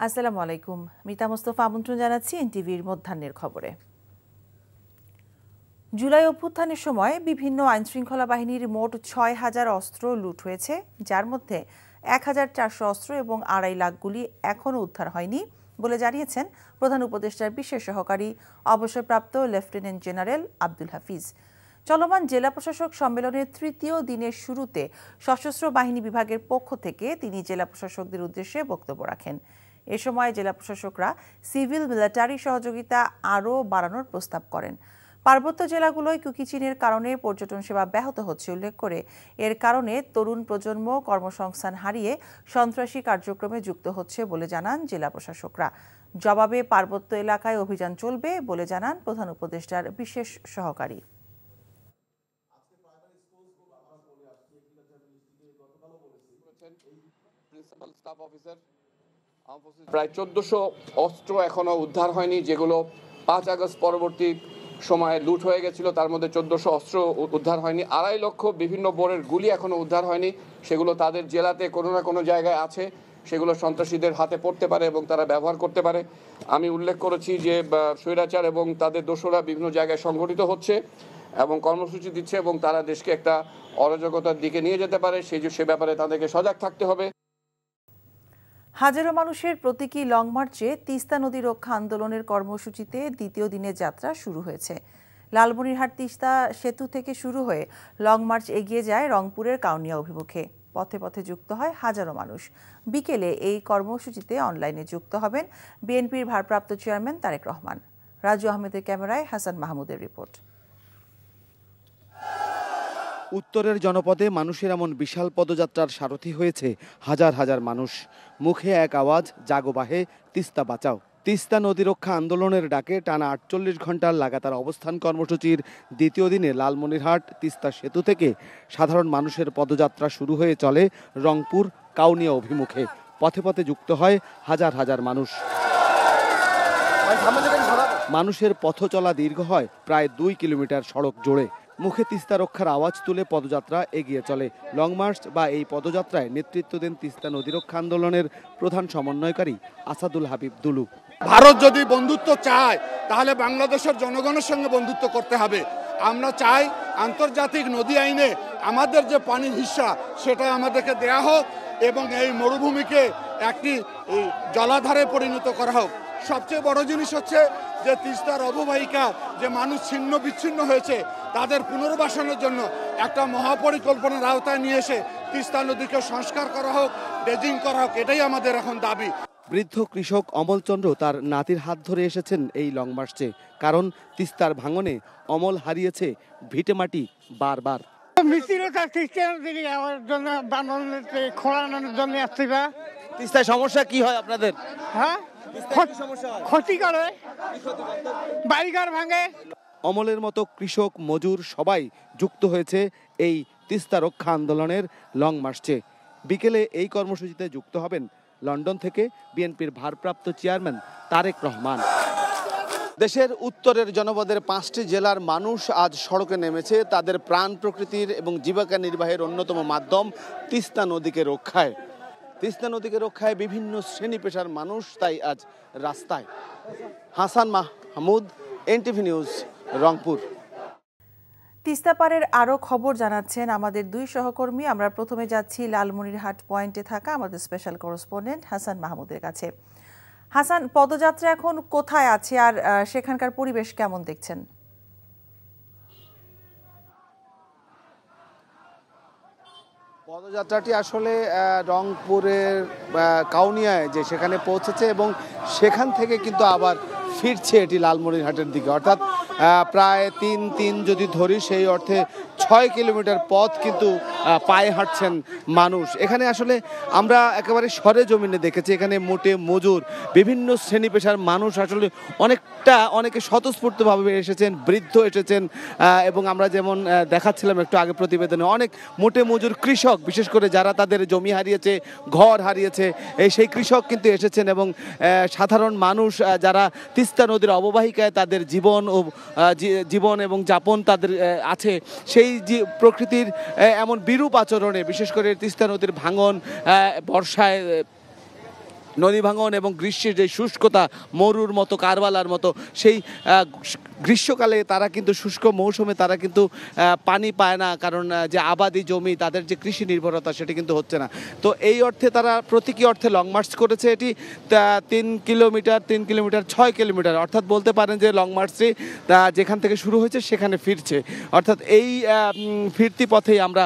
আসসালামু আলাইকুম। মিতা মোস্তফা আমন্ত্রণ জানাচ্ছি এনটিভির মধ্যাহ্নের খবরে। জুলাই অভ্যুত্থানের সময় বিভিন্ন আইনশৃঙ্খলা বাহিনীর মোট ৬,০০০ অস্ত্র লুট হয়েছে, যার মধ্যে ১,৪০০ অস্ত্র এবং ২.৫ লাখ গুলি এখনও উদ্ধার হয়নি বলে জানিয়েছেন প্রধান উপদেষ্টার বিশেষ সহকারী অবসরপ্রাপ্ত লেফটেন্যান্ট জেনারেল আব্দুল হাফিজ। চলমান জেলা প্রশাসক সম্মেলনের তৃতীয় দিনের শুরুতে সশস্ত্র বাহিনী বিভাগের পক্ষ থেকে তিনি জেলা প্রশাসকদের উদ্দেশ্যে বক্তব্য রাখেন। এ সময় জেলা প্রশাসকরা সিভিল মিলিটারি সহযোগিতা আরও বাড়ানোর প্রস্তাব করেন। পার্বত্য জেলাগুলোয় কুকিচিনের কারণে পর্যটন সেবা ব্যাহত হচ্ছে উল্লেখ করে এর কারণে তরুণ প্রজন্ম কর্মসংস্থান হারিয়ে সন্ত্রাসী কার্যক্রমে যুক্ত হচ্ছে বলে জানান জেলা প্রশাসকরা। জবাবে পার্বত্য এলাকায় অভিযান চলবে বলে জানান প্রধান উপদেষ্টার বিশেষ সহকারী। প্রায় ১৪০০ অস্ত্র এখনো উদ্ধার হয়নি, যেগুলো ৫ আগস্ট পরবর্তী সময়ে লুট হয়ে গেছিল। তার মধ্যে ১৪০০ অস্ত্র উদ্ধার হয়নি। ২.৫ লক্ষ বিভিন্ন বোরের গুলি এখনো উদ্ধার হয়নি, সেগুলো তাদের জেলাতে কোনো না কোনো জায়গায় আছে, সেগুলো সন্ত্রাসীদের হাতে পড়তে পারে এবং তারা ব্যবহার করতে পারে। আমি উল্লেখ করেছি যে স্বৈরাচার এবং তাদের দোসররা বিভিন্ন জায়গায় সংগঠিত হচ্ছে এবং কর্মসূচি দিচ্ছে এবং তারা দেশকে একটা অরাজকতার দিকে নিয়ে যেতে পারে, সে ব্যাপারে তাদেরকে সজাগ থাকতে হবে। হাজারো মানুষের প্রতীকী লং মার্চে তিস্তা নদী রক্ষা আন্দোলনের কর্মসূচিতে দ্বিতীয় দিনের যাত্রা শুরু হয়েছে। লালমনিরহাট তিস্তা সেতু থেকে শুরু হয়ে লং মার্চ এগিয়ে যায় রংপুরের কাউনিয়া অভিমুখে। পথে পথে যুক্ত হয় হাজারো মানুষ। বিকেলে এই কর্মসূচিতে অনলাইনে যুক্ত হবেন বিএনপির ভারপ্রাপ্ত চেয়ারম্যান তারেক রহমান। রাজু আহমেদের ক্যামেরায় হাসান মাহমুদের রিপোর্ট। উত্তরের জনপদে মানুষের এমন বিশাল পদযাত্রার সারথি হয়েছে হাজার হাজার মানুষ। মুখে এক আওয়াজ, জাগো বাহে তিস্তা বাঁচাও। তিস্তা নদী রক্ষা আন্দোলনের ডাকে টানা ৪৮ ঘন্টার লাগাতার অবস্থান কর্মসূচির দ্বিতীয় দিনে লালমনিরহাট তিস্তা সেতু থেকে সাধারণ মানুষের পদযাত্রা শুরু হয়ে চলে রংপুর কাউনিয়া অভিমুখে। পথে পথে যুক্ত হয় হাজার হাজার মানুষ। মানুষের পথ চলা দীর্ঘ হয় প্রায় ২ কিলোমিটার সড়ক জুড়ে। মুখে তিস্তা রক্ষার আওয়াজ তুলে পদযাত্রা এগিয়ে চলে। লং মার্চ বা এই পদযাত্রায় নেতৃত্ব দেন তিস্তা নদী রক্ষা আন্দোলনের প্রধান সমন্বয়কারী আসাদুল হাবিব দুলু। ভারত যদি বন্ধুত্ব চায় তাহলে বাংলাদেশের জনগণের সঙ্গে বন্ধুত্ব করতে হবে। আমরা চাই আন্তর্জাতিক নদী আইনে আমাদের যে পানির হিস্সা সেটা আমাদেরকে দেয়া হোক এবং এই মরুভূমিকে একটি জলাধারে পরিণত করা হোক। সবচেয়ে বড় জিনিস হচ্ছে যে তিস্তার অববাহিকা যে মানুষ ছিন্ন বিচ্ছিন্ন হয়েছে তাদের পুনর্বাসনের জন্য একটা মহাপরিকল্পনার আওতায় নিয়ে এসে তিস্তা নদীকে সংস্কার করা হোক, ড্রেজিং করা হোক, এটাই আমাদের এখন দাবি। বৃদ্ধ কৃষক অমলচন্দ্র তার নাতির হাত ধরে এসেছেন এই লং মার্চে, কারণ তিস্তার ভাঙনে অমল হারিয়েছে ভিটেমাটি বারবার। তিস্তায় সমস্যা কি হয় আপনাদের? হ্যাঁ, ক্ষতি করে, বাড়িঘর ভাঙে। অমলের মতো কৃষক মজুর সবাই যুক্ত হয়েছে এই তিস্তা রক্ষা আন্দোলনের লং মার্চে। বিকেলে এই কর্মসূচিতে যুক্ত হবেন লন্ডন থেকে বিএনপির ভারপ্রাপ্ত চেয়ারম্যান তারেক রহমান। দেশের উত্তরের জনপদের 5টি জেলার মানুষ আজ সড়কে নেমেছে তাদের প্রাণ প্রকৃতির এবং জীবিকা নির্বাহের অন্যতম মাধ্যম তিস্তা নদীকে রক্ষায়। তিস্তা নদীকে রক্ষায় বিভিন্ন শ্রেণী পেশার মানুষ তাই আজ রাস্তায়। Hasan Mahmud, NTV news, Rangpur. তিস্তা পারের আরও খবর জানাচ্ছেন আমাদের দুই সহকর্মী। আমরা প্রথমে যাচ্ছি লালমনিরহাট পয়েন্টে থাকা আমাদের স্পেশাল করেসপন্ডেন্ট হাসান মাহমুদের কাছে। হাসান, পদযাত্রা এখন কোথায় আছে আর সেখানকার পরিবেশ কেমন দেখছেন? পদযাত্রাটি আসলে রংপুরের কাউনিয়ায় যে সেখানে পৌঁছেছে এবং সেখান থেকে কিন্তু আবার ফিরছে এটি লালমনিরহাটের দিকে, অর্থাৎ প্রায় ৩ যদি ধরি সেই অর্থে ৬ কিলোমিটার পথ কিন্তু পায়ে হাঁটছেন মানুষ। এখানে আসলে আমরা একেবারে সরে জমিনে দেখেছি, এখানে মোটে মজুর বিভিন্ন শ্রেণী পেশার মানুষ আসলে অনেকে স্বতঃস্ফূর্তভাবে এসেছেন, বৃদ্ধ এসেছেন এবং আমরা যেমন দেখাচ্ছিলাম একটু আগে প্রতিবেদনে অনেক মোটে মজুর কৃষক, বিশেষ করে যারা তাদের জমি হারিয়েছে, ঘর হারিয়েছে, সেই কৃষক কিন্তু এসেছেন এবং সাধারণ মানুষ যারা তিস্তা নদীর অববাহিকায় তাদের জীবন এবং যাপন তাদের আছে, সেই প্রকৃতির এমন বিরূপ আচরণে বিশেষ করে তিস্তা নদীর ভাঙন, বর্ষায় নদী ভাঙন এবং গ্রীষ্মের যে শুষ্কতা, মরুর মতো, কারবালার মতো, সেই গ্রীষ্মকালে তারা কিন্তু শুষ্ক মৌসুমে তারা কিন্তু পানি পায় না, কারণ যে আবাদি জমি, তাদের যে কৃষি নির্ভরতা সেটা কিন্তু হচ্ছে না। তো এই অর্থে তারা প্রতীকী অর্থে লং মার্চ করেছে। এটি 3 কিলোমিটার 6 কিলোমিটার, অর্থাৎ বলতে পারেন যে লং মার্চটি যেখান থেকে শুরু হয়েছে সেখানে ফিরছে। অর্থাৎ এই ফিরতি পথেই আমরা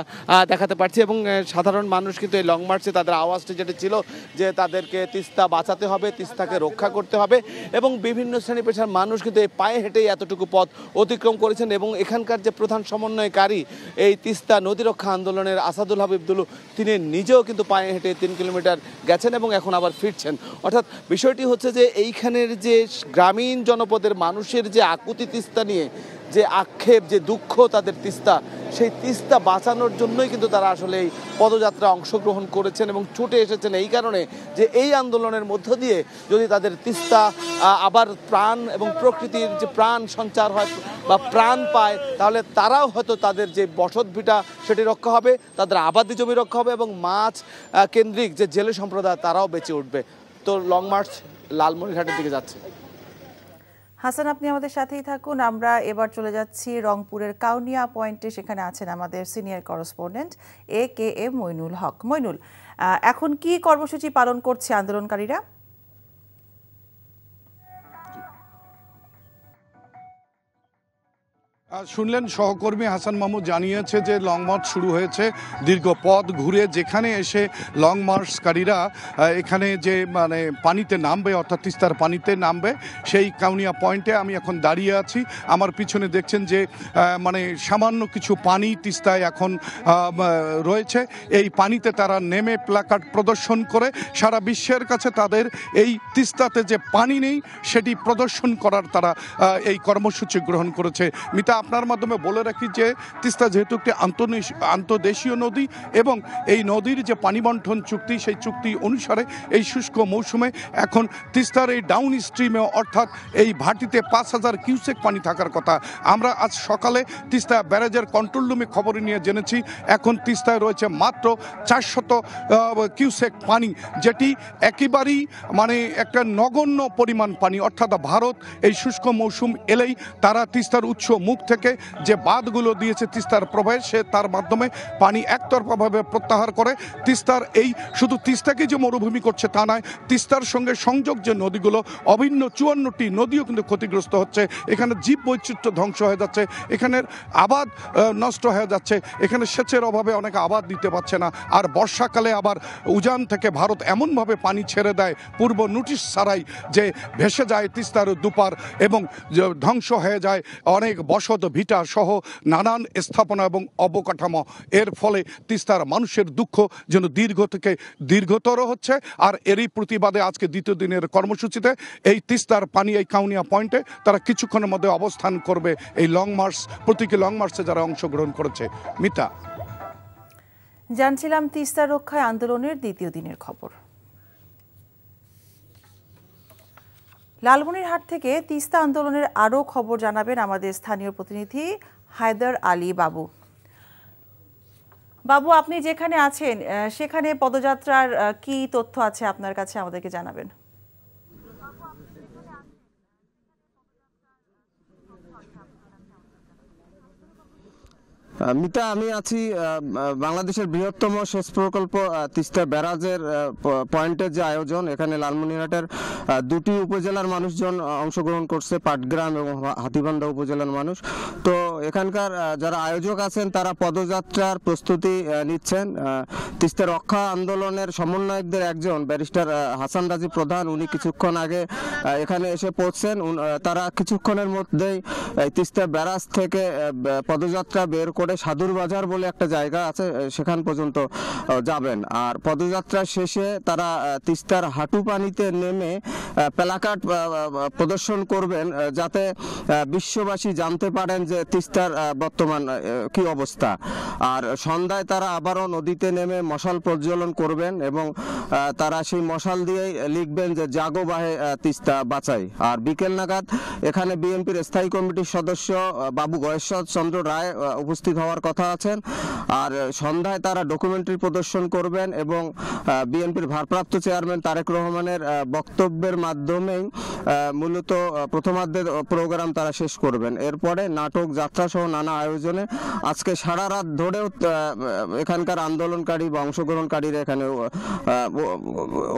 দেখাতে পারছি। এবং সাধারণ মানুষ কিন্তু এই লং মার্চে তাদের আওয়াজটি যেটা ছিল যে তাদেরকে তিস্তা বাঁচাতে হবে, তিস্তাকে রক্ষা করতে হবে, এবং বিভিন্ন শ্রেণী পেশার মানুষ কিন্তু এই পায়ে হেঁটেই এতটুকু পথ অতিক্রম করেছেন। এবং এখানকার যে প্রধান সমন্বয়কারী এই তিস্তা নদী রক্ষা আন্দোলনের আসাদুল হাবিব দুলু, তিনি নিজেও কিন্তু পায়ে হেঁটে 3 কিলোমিটার গেছেন এবং এখন আবার ফিরছেন। অর্থাৎ বিষয়টি হচ্ছে যে এইখানের যে গ্রামীণ জনপদের মানুষের যে আকুতি তিস্তা নিয়ে, যে আক্ষেপ, যে দুঃখ তাদের তিস্তা, সেই তিস্তা বাঁচানোর জন্যই কিন্তু তারা আসলে এই পদযাত্রা অংশগ্রহণ করেছেন এবং ছুটে এসেছেন এই কারণে যে এই আন্দোলনের মধ্য দিয়ে যদি তাদের তিস্তা আবার প্রাণ এবং প্রকৃতির যে প্রাণ সঞ্চার হয় বা প্রাণ পায়, তাহলে তারাও হয়তো তাদের যে বসতভিটা সেটি রক্ষা হবে, তাদের আবাদি জমি রক্ষা হবে এবং মাছ কেন্দ্রিক যে জেলে সম্প্রদায় তারাও বেঁচে উঠবে। তো লং মার্চ লালমনিরহাটের দিকে যাচ্ছে। হাসান, আপনি আমাদের সাথেই থাকুন। আমরা এবার চলে যাচ্ছি রংপুরের কাউনিয়া পয়েন্টে। সেখানে আছেন আমাদের senior correspondent AKM Moinul Haque. Moinul, এখন কি কর্মসূচি পালন করছে আন্দোলনকারীরা? শুনলেন সহকর্মী হাসান মাহমুদ জানিয়েছে যে লং মার্চ শুরু হয়েছে দীর্ঘ পথ ঘুরে, যেখানে এসে লং মার্চকারীরা এখানে যে পানিতে নামবে, অর্থাৎ তিস্তার পানিতে নামবে, সেই কাউনিয়া পয়েন্টে আমি এখন দাঁড়িয়ে আছি। আমার পিছনে দেখছেন যে সামান্য কিছু পানি তিস্তায় এখন রয়েছে। এই পানিতে তারা নেমে প্ল্যাকার্ড প্রদর্শন করে সারা বিশ্বের কাছে তাদের এই তিস্তাতে যে পানি নেই সেটি প্রদর্শন করার তারা এই কর্মসূচি গ্রহণ করেছে। মিতা, আপনার মাধ্যমে বলে রাখি যে তিস্তা যেহেতু একটি আন্তর্দেশীয় নদী এবং এই নদীর যে পানি বন্টন চুক্তি, সেই চুক্তি অনুসারে এই শুষ্ক মৌসুমে এখন তিস্তার এই ডাউন স্ট্রিমে, অর্থাৎ এই ভাটিতে 5000 কিউসেক পানি থাকার কথা। আমরা আজ সকালে তিস্তা ব্যারেজের কন্ট্রোল রুমে খবর নিয়ে জেনেছি এখন তিস্তায় রয়েছে মাত্র 400 কিউসেক পানি, যেটি একেবারেই একটা নগণ্য পরিমাণ পানি। অর্থাৎ ভারত এই শুষ্ক মৌসুম এলেই তারা তিস্তার উৎস মুখ থেকে যে বাঁধগুলো দিয়েছে তিস্তার প্রবাহে, সে তার মাধ্যমে পানি একতরফাভাবে প্রত্যাহার করে। তিস্তার এই শুধু তিস্তাকে যে মরুভূমি করছে তা নয়, তিস্তার সঙ্গে সংযোগ যে নদীগুলো, অভিন্ন 54টি নদীও কিন্তু ক্ষতিগ্রস্ত হচ্ছে। এখানে জীব বৈচিত্র্য ধ্বংস হয়ে যাচ্ছে, এখানের আবাদ নষ্ট হয়ে যাচ্ছে, এখানে সেচের অভাবে অনেকে আবাদ দিতে পারছে না। আর বর্ষাকালে আবার উজান থেকে ভারত এমনভাবে পানি ছেড়ে দেয় পূর্ব নোটিশ ছাড়াই যে ভেসে যায় তিস্তার দুপার এবং ধ্বংস হয়ে যায় অনেক বসত ভিটা সহ নানান স্থাপনা এবং অবকাঠামো। এর ফলে তিস্তার মানুষের দুঃখ যেন দীর্ঘ থেকে দীর্ঘতর হচ্ছে। আর এরই প্রতিবাদে আজকে দ্বিতীয় দিনের কর্মসূচিতে এই তিস্তার পানি এই কাউনিয়া পয়েন্টে তারা কিছুক্ষণের মধ্যে অবস্থান করবে এই লং মার্চ, প্রতীকী লং মার্চে যারা অংশগ্রহণ করেছে। মিতা, জানছিলাম তিস্তা রক্ষায় আন্দোলনের দ্বিতীয় দিনের খবর। লালমনিরহাট থেকে তিস্তা আন্দোলনের আরও খবর জানাবেন আমাদের স্থানীয় প্রতিনিধি হায়দার আলী বাবু। বাবু, আপনি যেখানে আছেন সেখানে পদযাত্রার কি তথ্য আছে আপনার কাছে, আমাদেরকে জানাবেন। মিতা, আমি আছি বাংলাদেশের বৃহত্তম সেচ প্রকল্প তিস্তা ব্যারাজের পয়েন্টের যে আয়োজন, এখানে লালমনিরহাটের 2টি উপজেলার মানুষজন অংশগ্রহণ করছে, পাটগ্রাম এবং হাতীবান্ধা উপজেলার মানুষ। তো এখানকার যারা আয়োজক আছেন তারা পদযাত্রার প্রস্তুতি নিচ্ছেন। তিস্তা রক্ষা আন্দোলনের সমন্বয়কদের একজন ব্যারিস্টার হাসান রাজি প্রধান, উনি কিছুক্ষণ আগে এখানে এসে পৌঁছছেন। তারা কিছুক্ষণের মধ্যেই তিস্তা ব্যারাজ থেকে পদযাত্রা বের করে সাধুর বাজার বলে একটা জায়গা আছে সেখান পর্যন্ত যাবেন। আর পদযাত্রা শেষে তারা তিস্তার হাঁটু পানিতে নেমে প্ল্যাকার্ড প্রদর্শন করবেন, যাতে বিশ্ববাসী জানতে পারেন যে তিস্তার বর্তমান কি অবস্থা। আর সন্ধ্যায় তারা আবারও নদীতে নেমে মশাল প্রজ্বলন করবেন এবং তারা সেই মশাল দিয়েই লিখবেন যে জাগো বাহে তিস্তা বাঁচাই। আর বিকেল নাগাদ এখানে বিএনপির স্থায়ী কমিটির সদস্য বাবু গয়েশ্বর চন্দ্র রায় উপস্থিত হওয়ার কথা আছেন। আর সন্ধ্যায় তারা ডকুমেন্টারি প্রদর্শন করবেন এবং বিএনপির ভারপ্রাপ্ত চেয়ারম্যান তারেক রহমানের বক্তব্যের মাধ্যমেই মূলত প্রথমার্ধের প্রোগ্রাম তারা শেষ করবেন। এরপরে নাটক, যাত্রা সহ নানা আয়োজনে আজকে সারা রাত ধরেও এখানকার আন্দোলনকারী বা অংশগ্রহণকারীরা এখানে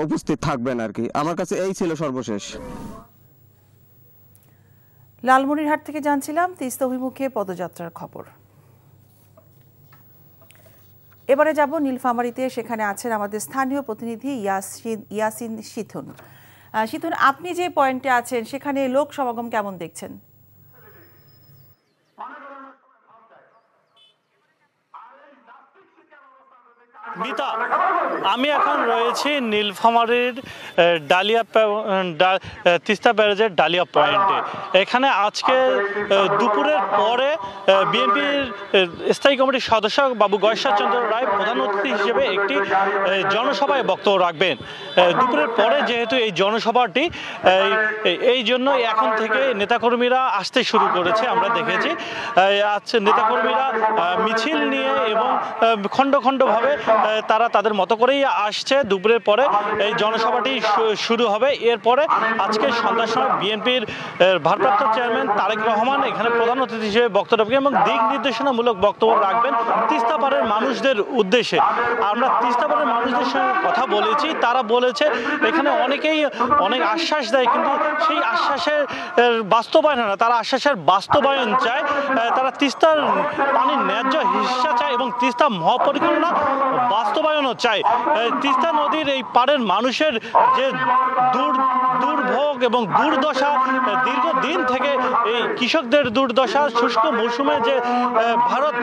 উপস্থিত থাকবেন আর কি। আমার কাছে এই ছিল সর্বশেষ। লালমনিরহাট থেকে জানছিলাম তিস্তা অভিমুখে পদযাত্রার খবর। এবারে যাব নীলফামারীতে, সেখানে আছেন আমাদের স্থানীয় প্রতিনিধি ইয়াসিন শিথুন। শিথুন, আপনি যে পয়েন্টে আছেন সেখানে লোক সমাগম কেমন দেখছেন? মিতা, আমি এখন রয়েছি নীলফামারীর তিস্তা ব্যারেজের ডালিয়া পয়েন্টে। এখানে আজকে দুপুরের পরে বিএনপির স্থায়ী কমিটির সদস্য বাবু গয়েশ্বর চন্দ্র রায় প্রধান অতিথি হিসেবে একটি জনসভায় বক্তব্য রাখবেন। দুপুরের পরে যেহেতু এই জনসভাটি, এই জন্য এখন থেকে নেতাকর্মীরা আসতে শুরু করেছে। আমরা দেখেছি আজকে নেতাকর্মীরা মিছিল নিয়ে এবং খণ্ড খণ্ডভাবে তারা তাদের মতো করেই আসছে। দুপুরের পরে এই জনসভাটি শুরু হবে। এরপরে আজকে সন্ধ্যার সময় বিএনপির ভারপ্রাপ্ত চেয়ারম্যান তারেক রহমান এখানে প্রধান অতিথি হিসেবে বক্তব্য রাখবেন এবং দিক নির্দেশনামূলক বক্তব্য রাখবেন তিস্তা পাড়ের মানুষদের উদ্দেশ্যে। আমরা তিস্তা পাড়ের মানুষদের সঙ্গে কথা বলেছি, তারা বলেছে এখানে অনেকেই অনেক আশ্বাস দেয়, কিন্তু সেই আশ্বাসের বাস্তবায়ন হয় না। তারা আশ্বাসের বাস্তবায়ন চায়, তারা তিস্তার পানির ন্যায্য হিস্সা চায় এবং তিস্তা মহাপরিকল্পনা বাস্তবায়নও চায়। তিস্তা নদীর এই পাড়ের মানুষের যে দুর্ভোগ এবং দুর্দশা, দীর্ঘদিন থেকে এই কৃষকদের দুর্দশা, শুষ্ক মৌসুমে যে ভারত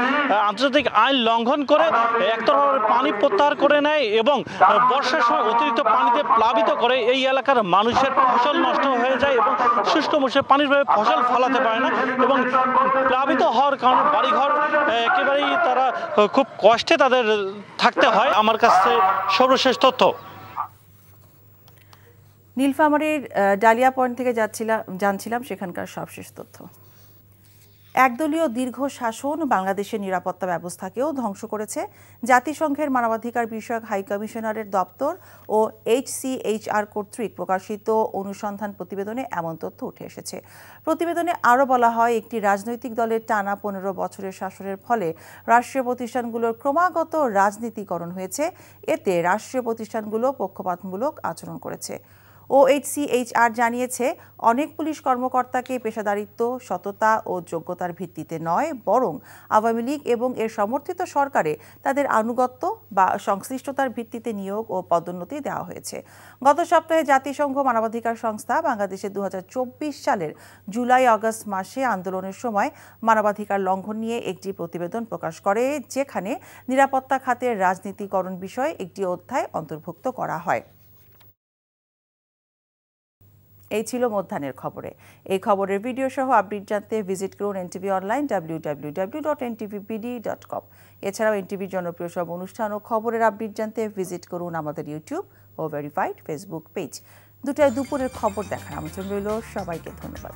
আন্তর্জাতিক আইন লঙ্ঘন করে একতরফা পানি প্রত্যাহার করে নেয় এবং বর্ষার সময় অতিরিক্ত পানিতে প্লাবিত করে এই এলাকার মানুষের ফসল নষ্ট হয়ে যায় এবং শুষ্ক মৌসুমে পানির ভাবে ফসল ফলাতে পারে না এবং প্লাবিত হওয়ার কারণে বাড়িঘর একেবারেই তারা খুব কষ্টে তাদের থাকতে হয়। আমার কাছে সর্বশেষ তথ্য। নীলফামারীর ডালিয়া পয়েন্ট থেকে জানছিলাম সেখানকার সবশেষ তথ্য। একদলীয় দীর্ঘ শাসন বাংলাদেশের নিরাপত্তা ব্যবস্থাকেও ধ্বংস করেছে। জাতিসংঘের মানবাধিকার বিষয়ক হাই কমিশনারের দপ্তর ও HCHR কর্তৃক প্রকাশিত অনুসন্ধান প্রতিবেদনে এমন তথ্য উঠে এসেছে। প্রতিবেদনে আরও বলা হয়, একটি রাজনৈতিক দলের টানা 15 বছরের শাসনের ফলে রাষ্ট্রীয় প্রতিষ্ঠানগুলোর ক্রমাগত রাজনীতিকরণ হয়েছে। এতে রাষ্ট্রীয় প্রতিষ্ঠানগুলো পক্ষপাতমূলক আচরণ করেছে। OHCHR জানিয়েছে, অনেক পুলিশ কর্মকর্তাকে পেশাদারিত্ব, সততা ও যোগ্যতার ভিত্তিতে নয়, বরং আওয়ামী লীগ এবং এর সমর্থিত সরকারে তাদের আনুগত্য বা সংশ্লিষ্টতার ভিত্তিতে নিয়োগ ও পদোন্নতি দেওয়া হয়েছে। গত সপ্তাহে জাতিসংঘ মানবাধিকার সংস্থা বাংলাদেশে 2024 সালের জুলাই-আগস্ট মাসে আন্দোলনের সময় মানবাধিকার লঙ্ঘন নিয়ে একটি প্রতিবেদন প্রকাশ করে, যেখানে নিরাপত্তা খাতের রাজনীতিকরণ বিষয়ে একটি অধ্যায় অন্তর্ভুক্ত করা হয়। এই ছিল মধ্যাহ্নের খবরে। এই খবরের ভিডিও সহ আপডেট জানতে ভিজিট করুন NTV অনলাইন www.ntvbd.com। এছাড়াও NTVর জনপ্রিয় সব অনুষ্ঠান ও খবরের আপডেট জানতে ভিজিট করুন আমাদের ইউটিউব ও ভেরিফাইড ফেসবুক পেজ। দুপুরের খবর দেখার আমন্ত্রণ রইল। সবাইকে ধন্যবাদ।